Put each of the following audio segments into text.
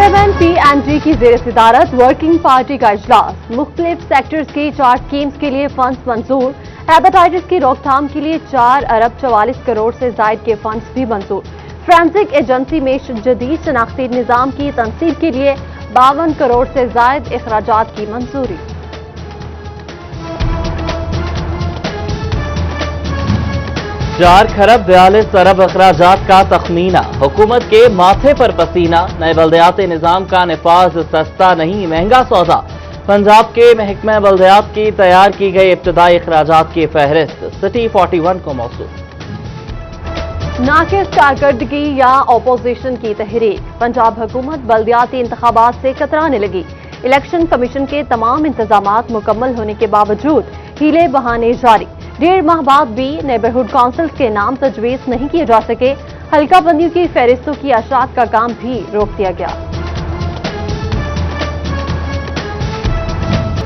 CMN-PNG की जेर सदारत वर्किंग पार्टी का इजलास। मुख्तलिफ सेक्टर्स की 4 स्कीम्स के लिए फंड्स मंजूर। हेपेटाइटिस की रोकथाम के लिए 4 अरब 44 करोड़ से जायद के फंड्स भी मंजूर। फोरेंसिक एजेंसी में जदीद शनाख्ती निज़ाम की तनसीब के लिए 52 करोड़ से जायद अखराजात की मंजूरी। 4 खरब 42 अरब अखराजात का तखमीना, हुकूमत के माथे पर पसीना। नए बल्दियाती निज़ाम का निफाज सस्ता नहीं महंगा सौदा। पंजाब के महकमा बल्दियात की तैयार की गई इब्तदाई अखराजात की फहरिस्त सिटी 41 को मौसूल। नाकिस कारकर्दगी या अपोजिशन की तहरीक, पंजाब हुकूमत बल्दियाती इंतखाबात से कतराने लगी। इलेक्शन कमीशन के तमाम इंतजामात मुकम्मल होने के बावजूद हीले बहाने जारी। 1.5 माह बाद भी नेबरहुड काउंसिल्स के नाम तजवीज नहीं किए जा सके। हल्का बंदियों की फहरिस्तों की अशात का काम भी रोक दिया गया।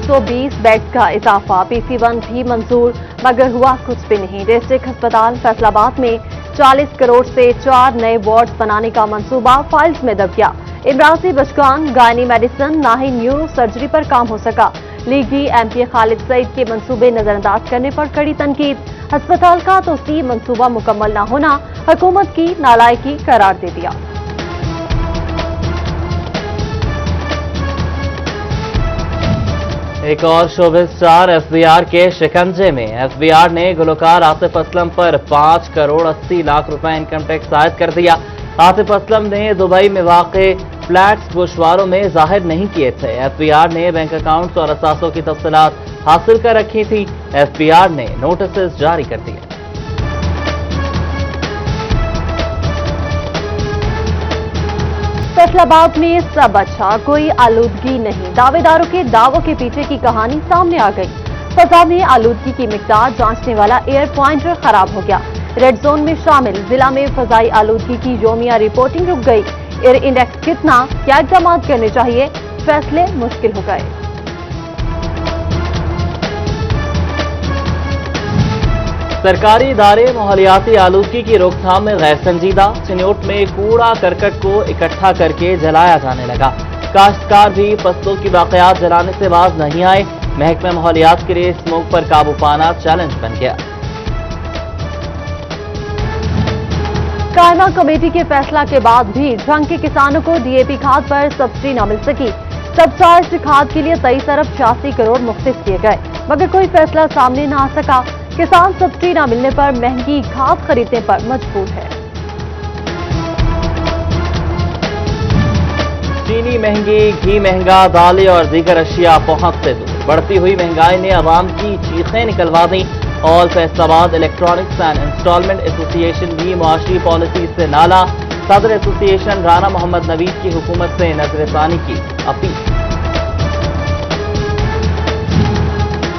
120 बेड्स का इजाफा, PC1 भी मंजूर, मगर हुआ कुछ भी नहीं। डिस्ट्रिक्ट अस्पताल फैसलाबाद में 40 करोड़ से 4 नए वार्ड्स बनाने का मंसूबा फाइल्स में दब गया। इमराजी बचकान गायनी मेडिसिन ना ही न्यूरो सर्जरी पर काम हो सका। लीगी MP खालिद सईद के मंसूबे नजरअंदाज करने पर कड़ी तनकीद। अस्पताल का तोसी मंसूबा मुकम्मल न होना हुकूमत की नालायकी करार दे दिया। एक और शोबिज़ स्टार FBR के शिकंजे में। FBR ने गुलकार आतिफ असलम पर 5 करोड़ 80 लाख रुपए इनकम टैक्स आयद कर दिया। आतिफ असलम ने दुबई में वाक़े फ्लैट्स गोशवारों में जाहिर नहीं किए थे। FBR ने बैंक अकाउंट्स और असासों की तफसीलात हासिल कर रखी थी। FBR ने नोटिस जारी कर दिए। फैसलाबाद में सब अच्छा, कोई आलूदगी नहीं। दावेदारों के दावों के पीछे की कहानी सामने आ गई। फसा में आलूदगी की मिकदार जांचने वाला एयर पॉइंटर खराब हो गया। रेड जोन में शामिल जिला में फजाई आलूदगी की योमिया रिपोर्टिंग रुक गई। एयर इंडेक्स कितना, क्या इकदाम करने चाहिए, फैसले मुश्किल हो गए। सरकारी इदारे माहौलियाती आलूदगी की रोकथाम में गैर संजीदा। चिन्योट में कूड़ा करकट को इकट्ठा करके जलाया जाने लगा। काश्तकार भी फसलों की बाक़ियात जलाने से बाज नहीं आए। महकमा माहौलियात के लिए स्मोक पर काबू पाना चैलेंज बन गया। कायमा कमेटी के फैसला के बाद भी झंग के किसानों को DAP खाद पर सब्सिडी न मिल सकी। सबचार्ज खाद के लिए 23 अरब 86 करोड़ मुख्तस किए गए, मगर कोई फैसला सामने न आ सका। किसान सब्सिडी न मिलने पर महंगी खाद खरीदने पर मजबूर है। चीनी महंगी, घी महंगा, दालें और दीगर अशिया पहुंच से दूर। बढ़ती हुई महंगाई ने अवाम की चीखें निकलवा दी। All Faisalabad electronics and installment association भी मुआशी पॉलिसी से नाला। सदर एसोसिएशन राना मोहम्मद नवीद की हुकूमत से नजरसानी की अपील।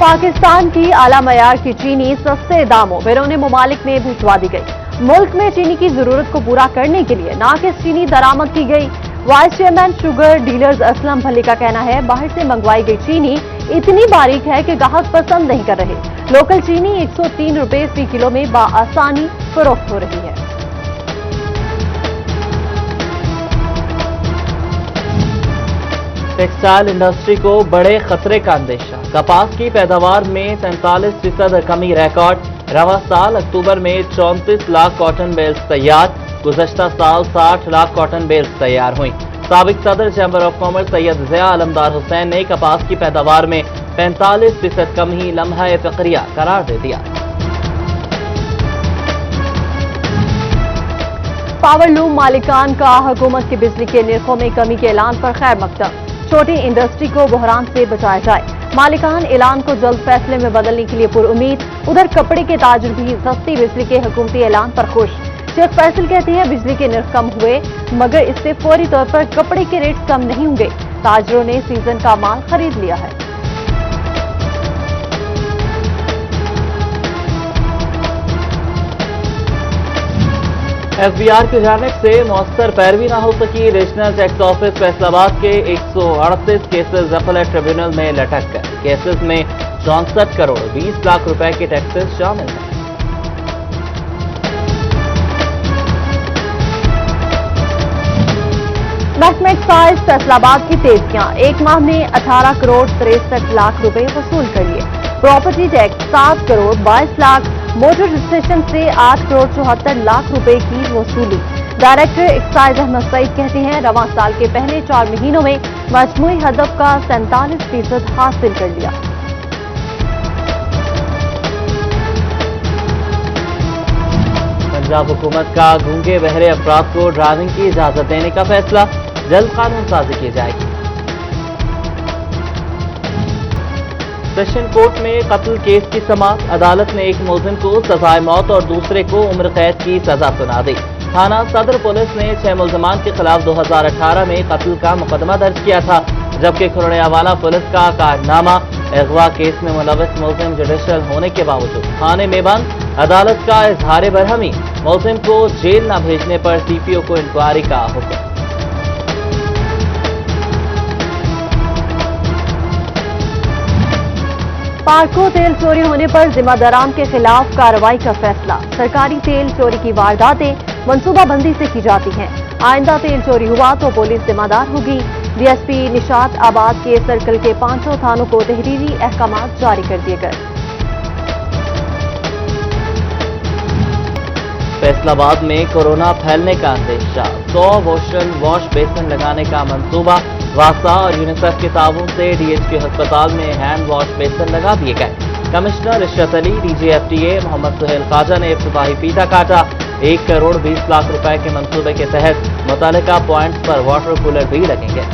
पाकिस्तान की आला मयार की चीनी सस्ते दामों बैरून मुमालिक में भिजवा दी गई। मुल्क में चीनी की जरूरत को पूरा करने के लिए नाकिस चीनी दरामद की गई। Vice chairman sugar dealers Aslam Bhalli का कहना है, बाहर से मंगवाई गई चीनी इतनी बारीक है कि ग्राहक पसंद नहीं कर रहे। लोकल चीनी 103 रुपए फी किलो में बाआसानी फरोख्त हो रही है। टेक्सटाइल इंडस्ट्री को बड़े खतरे का अंदेशा। कपास की पैदावार में 43% कमी रिकॉर्ड। रवा साल अक्टूबर में 34 लाख कॉटन बेल्स तैयार। गुज़श्ता साल 60 लाख कॉटन बेल्स तैयार हुई। साबिक सदर chamber of commerce Syed Zia Alamdar Hussain ने कपास की पैदावार में 45% कमी लम्हा फ़क्रिया करार दे दिया। पावर लूम मालिकान का हुकूमत की बिजली के निर्खों में कमी के ऐलान पर खैर मकदम। छोटी इंडस्ट्री को बहरान से बचाया जाए। मालिकान ऐलान को जल्द फैसले में बदलने के लिए पुरुमीद। उधर कपड़े के ताजर भी सस्ती बिजली के हुकूमती ऐलान पर खुश। शेख फैसल कहते हैं बिजली के निर्ख कम हुए, मगर इससे फौरी तौर पर कपड़े के रेट कम नहीं होंगे। ताजरों ने सीजन का माल खरीद लिया है। FBR की जानिब से मौसर पैरवी न हो सकी। रीजनल टैक्स ऑफिस फैसलाबाद के 138 केसेस अपीलेट ट्रिब्यूनल में लटक गए। केसेस में 64 करोड़ 20 लाख रुपए के टैक्सेस शामिल हैं। محکمہ ایکسائز फैसलाबाद की तेजियां, एक माह में 18 करोड़ 63 लाख रुपए वसूल कर लिए. Property tax 7 crore 22 lakh, motor registration से 8 करोड़ 74 लाख रुपए की वसूली. डायरेक्टर एक्साइज अहमद सईद कहते हैं रवां साल के पहले 4 महीनों में मजमूई हदफ का 47% हासिल कर लिया. पंजाब हुकूमत का गूंगे बहरे अफराद को ड्राइविंग की इजाजत देने का फैसला, जल्द कानून साजी की जाएगी. सेशन कोर्ट में कत्ल केस की समाअत, अदालत ने एक मुलजिम को सजाए मौत और दूसरे को उम्र कैद की सजा सुना दी. थाना सदर पुलिस ने 6 मुलजमान के खिलाफ 2018 में कत्ल का मुकदमा दर्ज किया था, जबकि खुरनेवाला पुलिस का कारनामा अगवा केस में मुलविस मुलजिम जुडिशल होने के बावजूद थाने में बंद. अदालत का इजहार बरहमी, मुलजिम को जेल न भेजने पर सीपीओ को इंक्वायरी का हुक्म. पार्को तेल चोरी होने पर जिम्मेदारान के खिलाफ कार्रवाई का फैसला. सरकारी तेल चोरी की वारदातें मंसूबाबंदी से की जाती हैं. आइंदा तेल चोरी हुआ तो पुलिस जिम्मेदार होगी. डीएसपी निशात आबाद के सर्कल के 500 थानों को तहरीरी अहकामात जारी कर दिए गए. फैसलाबाद में कोरोना फैलने का अंदेशा, 100 वॉश बेसिन लगाने का मंसूबा. वासा और यूनिसेफ के ताउन से डीएचक्यू अस्पताल में हैंड वॉश बेसिन लगा दिए गए. कमिश्नर इशरत अली, डीजीएफटीए मोहम्मद सुहेल खाजा ने इफ्तिताही फीता काटा. 1 करोड़ 20 लाख रुपए के मंसूबे के तहत मुतल्लिका पॉइंट्स पर वाटर कूलर भी लगेंगे.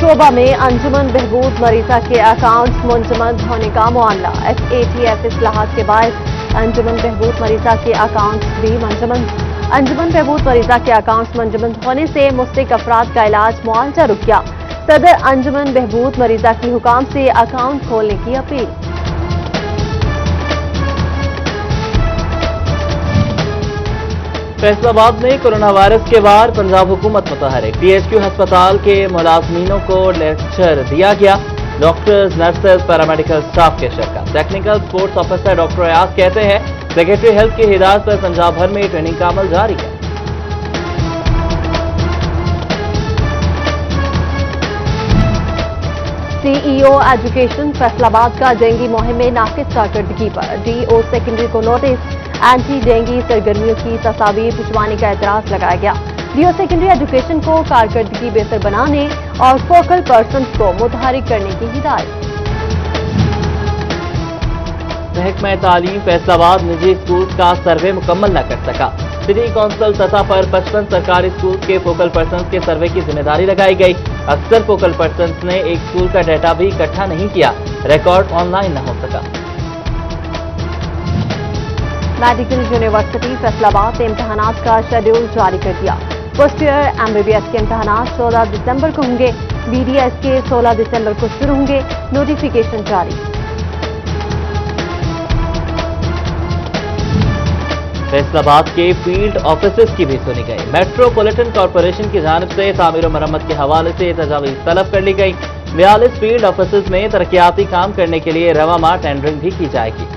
शोबा में अंजुमन बहबूद मरीजा के अकाउंट्स मुंजमद होने का मामला. एटीएफ इस्लाहात के बाद अंजुमन बहबूद मरीजा के अकाउंट्स भी मंजमद. अंजुमन बहबूद मरीजा के अकाउंट्स मंजमद होने से मुस्तक अफराद का इलाज मुआवजा रुक गया. सदर अंजुमन बहबूद मरीजा की हुकाम से अकाउंट खोलने की अपील. फैसलाबाद में कोरोना वायरस के बाद पंजाब हुकूमत मुतहरिक. डीएचक्यू अस्पताल के मुलाजमीनों को लेक्चर दिया गया. डॉक्टर्स, नर्सेज, पैरामेडिकल स्टाफ के शिरकत. Technical sports officer doctor Ayaz कहते हैं सेक्रेटरी हेल्थ की हिदायत पर पंजाब भर में ट्रेनिंग का अमल जारी है. सीईओ एजुकेशन फैसलाबाद का डेंगू मुहिम में नाकिस कारकर्दगी पर डीओ सेकेंडरी को नोटिस. एंटी डेंगू सरगर्मियों की तस्वीर भिजवाने का एतराज लगाया गया. डीओ सेकेंडरी एजुकेशन को कारकर्दगी बेहतर बनाने और फोकल पर्सन को मुतहरिक करने की हिदायत. महकमा तालीम फैसलाबाद निजी स्कूल का सर्वे मुकम्मल न कर सका. सिटी काउंसिल सतह पर 55 सरकारी स्कूल के फोकल पर्सन के सर्वे की जिम्मेदारी लगाई गई. अक्सर फोकल पर्सन ने एक स्कूल का डाटा भी इकट्ठा नहीं किया. रिकॉर्ड ऑनलाइन न हो सका. मेडिकल यूनिवर्सिटी फैसलाबाद ने इम्तहानात का शेड्यूल जारी कर दिया. फर्स्ट ईयर एमबीबीएस के इम्तहानात 14 दिसंबर को होंगे. बीडीएस के 16 दिसंबर को शुरू होंगे. नोटिफिकेशन जारी. फैसलाबाद के फील्ड ऑफिसर्स की भी सुनी गई. मेट्रोपॉलिटन कॉरपोरेशन की जानिब से तामीर और मरम्मत के हवाले से तजावीज तलब कर ली गई. 42 फील्ड ऑफिसर्स में तरक्याती काम करने के लिए रवा माह टेंडरिंग भी की जाएगी.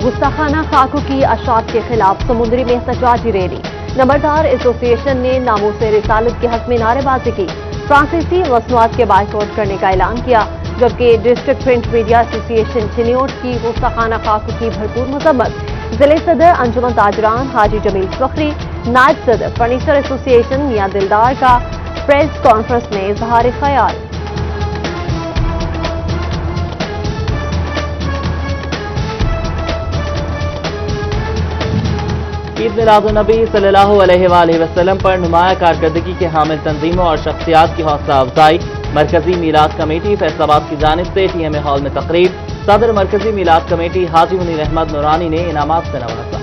गुस्ताखाना खाकों की अशात के खिलाफ समुद्री में एहतजाजी रैली. नंबरदार एसोसिएशन ने नामूस रिसालत के हक में नारेबाजी की. फ्रांसीसी मसनूआत के बाइकआउट करने का ऐलान किया, जबकि district print media association Chiniot की गुस्ताखाना खाकों की भरपूर मजम्मत. जिले सदर अंजुमन ताजरान हाजी जमील फखरी, नायब सदर फर्नीचर एसोसिएशन मियां दिलदार का प्रेस कॉन्फ्रेंस में इजहार ख्याल. ईद मिलादुन्नबी सल्लल्लाहु अलैहि वसल्लम पर नुमाया कारकर्दगी के हामिल तंजीमों और शख्सियात की हौसला अफजाई. मरकजी मीलाद कमेटी फैसलाबाद की जानिब से टीएमए हॉल में तकरीब. सदर मरकजी मीलाद कमेटी हाजी मुनीर अहमद नूरानी ने इनामात से नवाजा.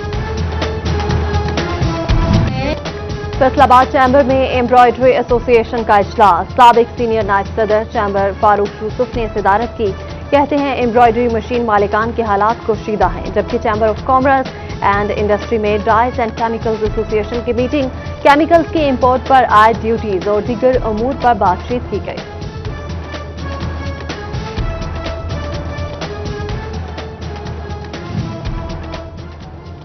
फैसलाबाद चैम्बर में एम्ब्रॉयडरी एसोसिएशन का इजलास. साबिक सीनियर नायब सदर चैम्बर फारूक यूसुफ ने सदारत की. कहते हैं एम्ब्रॉयडरी मशीन मालिकान के हालात कोशीदा हैं, जबकि chamber of commerce and industry में डाइज एंड केमिकल्स एसोसिएशन की मीटिंग. केमिकल्स के इंपोर्ट पर आयद ड्यूटीज और दीगर अमूर पर बातचीत की गई.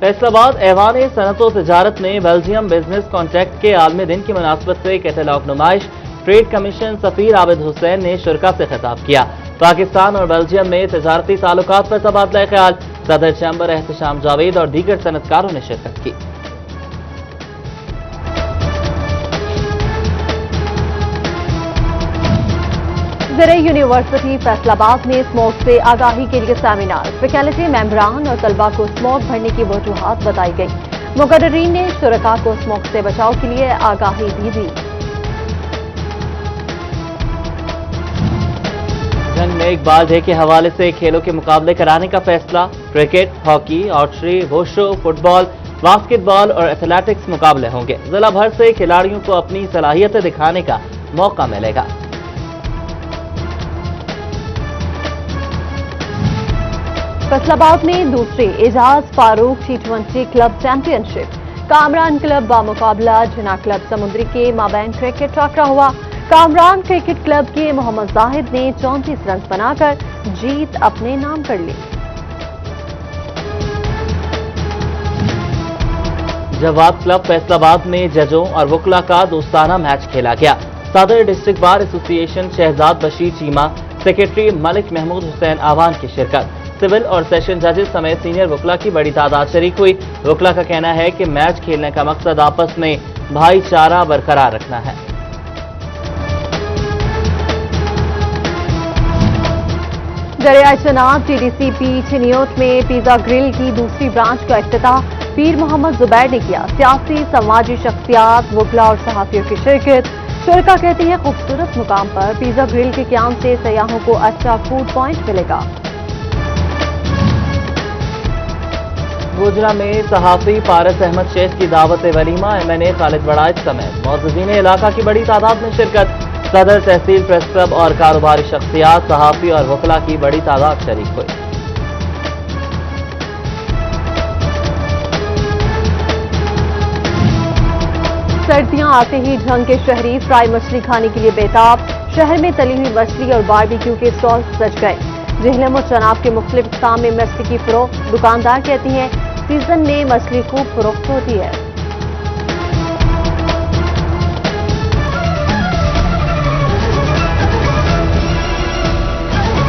फैसलाबाद ऐवान सनत व तजारत ने बेल्जियम बिजनेस कॉन्टैक्ट के आलमी दिन की मुनासबत से कैटलॉग नुमाइश ट्रेड कमीशन सफीर आबिद हुसैन ने शुरा से खिताब किया। पाकिस्तान और बेल्जियम में तजारती ताल्लुकात पर तबादला ख्याल, सदर चैम्बर एहतशाम जावेद और दीगर सनतकारों ने शिरकत की। ज़राई यूनिवर्सिटी फैसलाबाद में स्मोक से आगाही के लिए सेमिनार, फैकल्टी मेंबरान और तलबा को स्मोक भरने की वजूहात बताई गई। मुकर्रीन ने शुरका को स्मोक से बचाव के लिए आगाही भी दी। जंग में इकबाल डे के हवाले से खेलों के मुकाबले कराने का फैसला, cricket, hockey, archery, wushu, football, basketball और एथलेटिक्स मुकाबले होंगे। जिला भर से खिलाड़ियों को अपनी सलाहियतें दिखाने का मौका मिलेगा। फैसलाबाद में दूसरी Ejaz Farooq T20 club championship, Kamran club बामुकाबला जिना क्लब समुद्री के माबैन क्रिकेट टकरा हुआ। कामरान क्रिकेट क्लब के मोहम्मद जाहिद ने 34 रन बनाकर जीत अपने नाम कर ली। जवाब क्लब फैसलाबाद में जजों और वकला का दोस्ताना मैच खेला गया। सदर district bar association Shahzad Bashir Cheema, secretary Malik Mahmood Hussain Awan की शिरकत, सिविल और सेशन जजेस समेत सीनियर वकला की बड़ी तादाद शरीक हुई। वकला का कहना है कि मैच खेलने का मकसद आपस में भाईचारा बरकरार रखना है। दरिया चनाब TDCP छिनियोट में पिज्जा ग्रिल की दूसरी ब्रांच का इफ्तिताह पीर मोहम्मद जुबैर ने किया। सियासी समाजी शख्सियात, वकला और सहाफियों की शिरकत। शुरका कहती है खूबसूरत मुकाम पर पिज्जा ग्रिल के क्याम से सयाहों को अच्छा फूड पॉइंट मिलेगा। गोजरा में सहाफी फारस अहमद शेख की दावत वलीमा MNA खालिद बड़ाइच समेत मौजूदीन इलाका की बड़ी तादाद में शिरकत। सदर तहसील प्रेस क्लब और कारोबारी शख्सियात, सहाफी और वकला की बड़ी तादाद शरीक हुई। सर्दियां आते ही ढंग के शहरी फ्राई मछली खाने के लिए बेताब। शहर में तली हुई मछली और बारबेक्यू के स्टॉल सज गए। जिहलम और चनाब के मुख्तलिफ इक़साम में मछली की फरोख्त। दुकानदार कहती हैं सीजन में मछली खूब फरोख्त होती है।